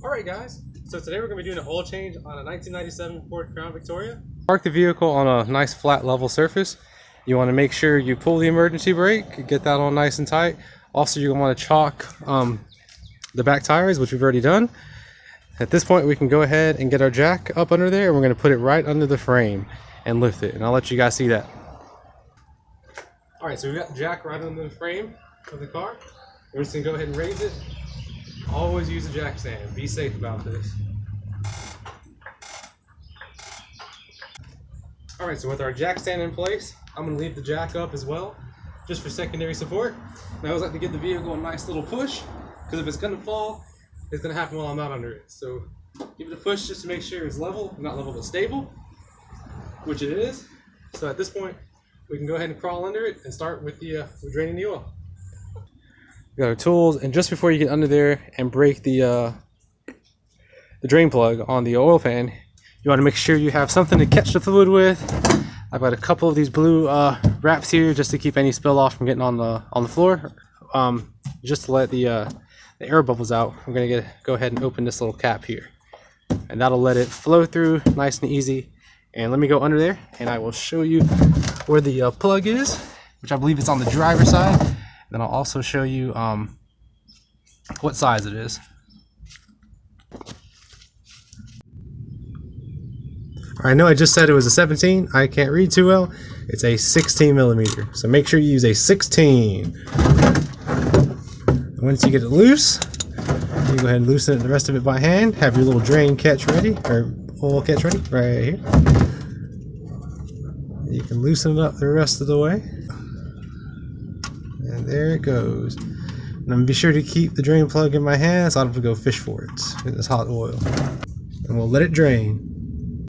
Alright guys, so today we're going to be doing an oil change on a 1997 Ford Crown Victoria. Park the vehicle on a nice flat level surface. You want to make sure you pull the emergency brake, get that on nice and tight. Also you're going to want to chalk the back tires, which we've already done. At this point we can go ahead and get our jack up under there, and we're going to put it right under the frame and lift it, and I'll let you guys see that. Alright, so we've got the jack right under the frame of the car. We're just going to go ahead and raise it. Always use a jack stand. Be safe about this. Alright, so with our jack stand in place, I'm going to leave the jack up as well, just for secondary support. And I always like to give the vehicle a nice little push, because if it's going to fall, it's going to happen while I'm not under it. So give it a push just to make sure it's level, not level but stable, which it is. So at this point, we can go ahead and crawl under it and start with draining the oil. We got our tools, and just before you get under there and break the drain plug on the oil pan, you want to make sure you have something to catch the fluid with. I've got a couple of these blue wraps here just to keep any spill off from getting on the floor. Just to let the air bubbles out, I'm gonna go ahead and open this little cap here, and that'll let it flow through nice and easy. And let me go under there, and I will show you where the plug is, which I believe is on the driver's side. Then I'll also show you what size it is. I know I just said it was a 17. I can't read too well. It's a 16 millimeter. So make sure you use a 16. And once you get it loose, you go ahead and loosen it, the rest of it by hand. Have your little drain catch ready, or oil catch ready, right here. You can loosen it up the rest of the way. And there it goes. And I'm going to be sure to keep the drain plug in my hand so I don't have to go fish for it in this hot oil. And we'll let it drain.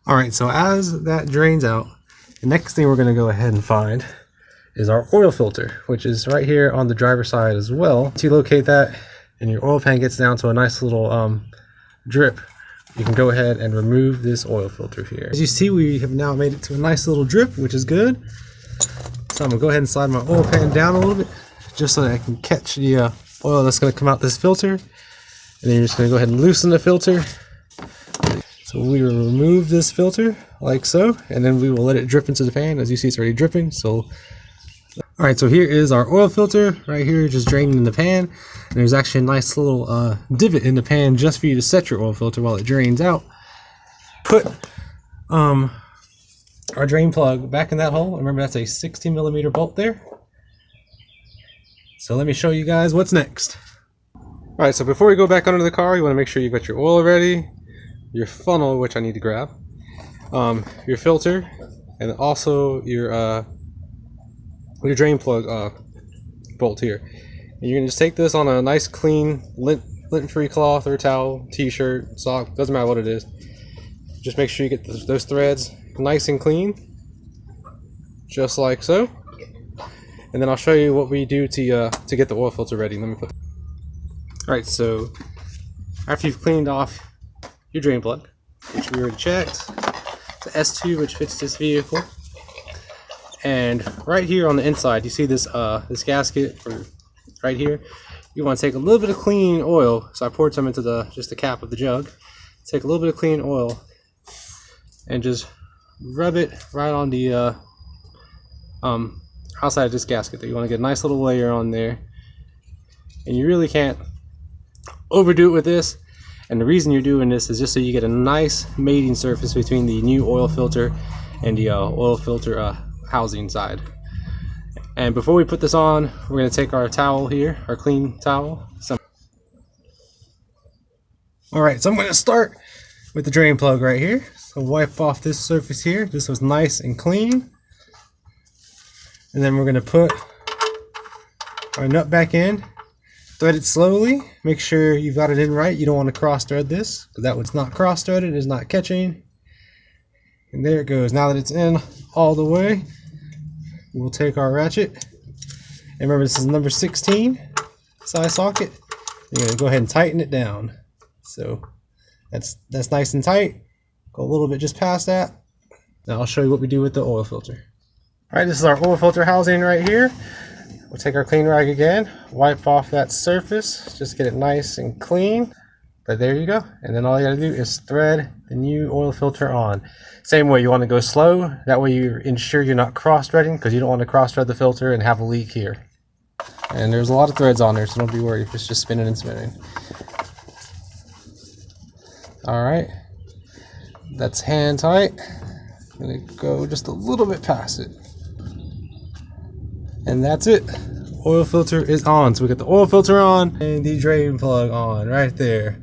Alright, so as that drains out, the next thing we're going to go ahead and find is our oil filter, which is right here on the driver's side as well. Once you locate that and your oil pan gets down to a nice little drip, you can go ahead and remove this oil filter here. As you see, we have now made it to a nice little drip, which is good. So I'm going to go ahead and slide my oil pan down a little bit, just so that I can catch the oil that's going to come out this filter. And then you're just going to go ahead and loosen the filter. So we will remove this filter, like so, and then we will let it drip into the pan. As you see, it's already dripping. So, alright, so here is our oil filter, right here, just draining in the pan. And there's actually a nice little divot in the pan just for you to set your oil filter while it drains out. Put our drain plug back in that hole. Remember, that's a 60 millimeter bolt there. So let me show you guys what's next. Alright, so before we go back under the car, you want to make sure you got your oil ready, your funnel, which I need to grab, your filter, and also your drain plug bolt here. And you're going to just take this on a nice clean lint-free cloth or towel, t-shirt, sock, doesn't matter what it is. Just make sure you get those threads nice and clean, just like so. And then I'll show you what we do to get the oil filter ready. Let me put. Alright, so after you've cleaned off your drain plug, which we already checked, it's an S2 which fits this vehicle, and right here on the inside you see this this gasket right here. You want to take a little bit of clean oil. So I poured some into just the cap of the jug. Take a little bit of clean oil and just rub it right on the outside of this gasket. You want to get a nice little layer on there, and you really can't overdo it with this. And the reason you're doing this is just so you get a nice mating surface between the new oil filter and the oil filter housing side. And before we put this on, we're going to take our towel here, our clean towel. Alright, so I'm going to start with the drain plug right here. So wipe off this surface here just so it's nice and clean. And then we're going to put our nut back in. Thread it slowly. Make sure you've got it in right. You don't want to cross thread this, because that one's not cross threaded, it's not catching. And there it goes. Now that it's in all the way, we'll take our ratchet. And remember, this is number 16 size socket. You're going to go ahead and tighten it down. So that's nice and tight. Go a little bit just past that. Now I'll show you what we do with the oil filter. Alright, this is our oil filter housing right here. we'll take our clean rag again, wipe off that surface, just get it nice and clean. But there you go. And then all you gotta do is thread the new oil filter on. Same way, you want to go slow. That way you ensure you're not cross-threading, because you don't want to cross-thread the filter and have a leak here. And there's a lot of threads on there, so don't be worried if it's just spinning and spinning. Alright, that's hand tight. I'm gonna go just a little bit past it. And that's it. Oil filter is on. So we got the oil filter on and the drain plug on right there.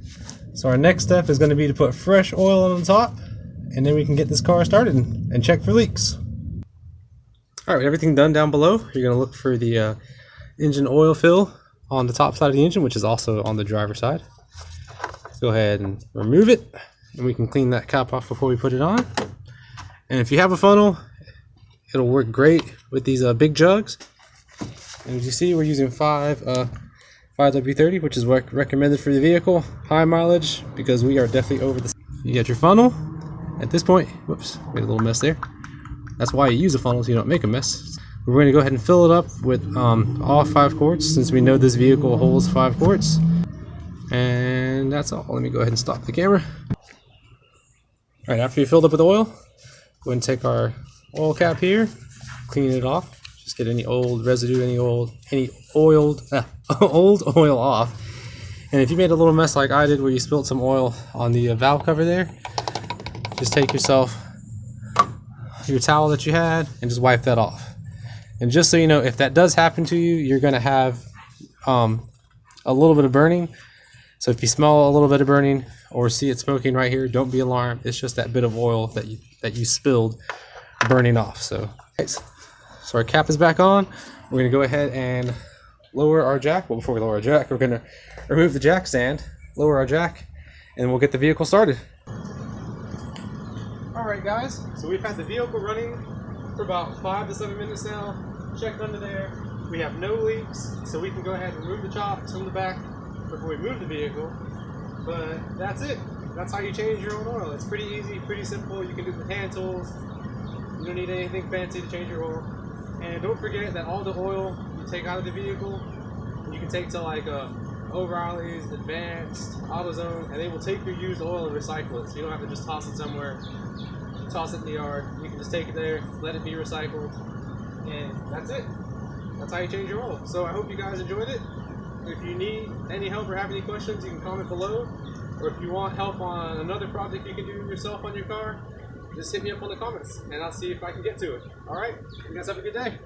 So our next step is going to be to put fresh oil on the top, and then we can get this car started and check for leaks. Alright, with everything done down below, you're going to look for the engine oil fill on the top side of the engine, which is also on the driver's side. Go ahead and remove it, and we can clean that cap off before we put it on. And if you have a funnel, it'll work great with these big jugs. And as you see, we're using 5W30, which is recommended for the vehicle. High mileage, because we are definitely over the... You got your funnel. At this point, whoops, made a little mess there. That's why you use a funnel, so you don't make a mess. We're going to go ahead and fill it up with all 5 quarts, since we know this vehicle holds 5 quarts. And that's all. Let me go ahead and stop the camera. Alright, after you filled up with oil, go ahead and take our oil cap here, clean it off. Just get any old residue, any old old oil off. And if you made a little mess like I did where you spilled some oil on the valve cover there, just take your towel that you had and just wipe that off. And just so you know, if that does happen to you, you're going to have a little bit of burning. So if you smell a little bit of burning or see it smoking right here, don't be alarmed. It's just that bit of oil that you spilled burning off. So our cap is back on. We're going to go ahead and lower our jack. Well, before we lower our jack, we're going to remove the jack stand, lower our jack, and we'll get the vehicle started. Alright guys, so we've had the vehicle running for about 5 to 7 minutes now. Checked under there. We have no leaks, so we can go ahead and remove the chocks from the back before we move the vehicle. But that's it. That's how you change your own oil. It's pretty easy, pretty simple. You can do it with hand tools. You don't need anything fancy to change your oil. And don't forget that all the oil you take out of the vehicle, you can take to like O'Reilly's, Advanced, AutoZone, and they will take your used oil and recycle it. So you don't have to just toss it somewhere, toss it in the yard. You can just take it there, let it be recycled, and that's it. That's how you change your oil. So I hope you guys enjoyed it. If you need any help or have any questions, you can comment below. Or if you want help on another project you can do yourself on your car, just hit me up on the comments and I'll see if I can get to it. Alright, you guys have a good day.